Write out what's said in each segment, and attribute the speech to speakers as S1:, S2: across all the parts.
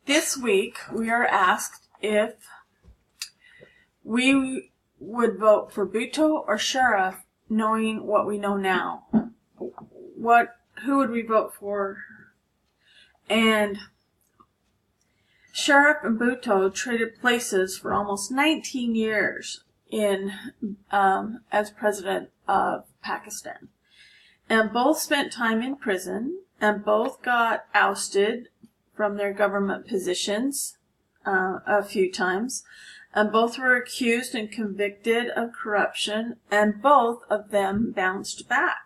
S1: This week we are asked if we would vote for Bhutto or Sharif, knowing what we know now. Who would we vote for? And Sharif and Bhutto traded places for almost 19 years as president of Pakistan. And both spent time in prison, and both got ousted from their government positions a few times. And both were accused and convicted of corruption, and both of them bounced back.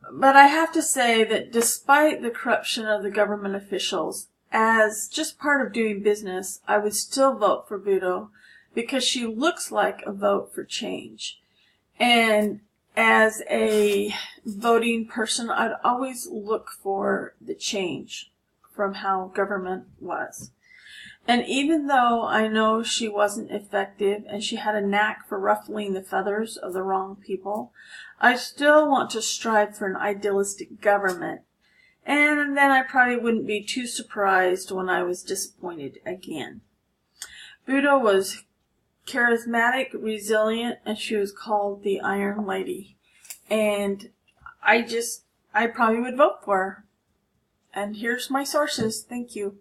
S1: But I have to say that despite the corruption of the government officials, as just part of doing business, I would still vote for Bhutto because she looks like a vote for change. And as a voting person, I'd always look for the change from how government was. And even though I know she wasn't effective and she had a knack for ruffling the feathers of the wrong people, I still want to strive for an idealistic government. And then I probably wouldn't be too surprised when I was disappointed again. Bhutto was charismatic, resilient, and she was called the Iron Lady. And I probably would vote for her. And here's my sources. Thank you.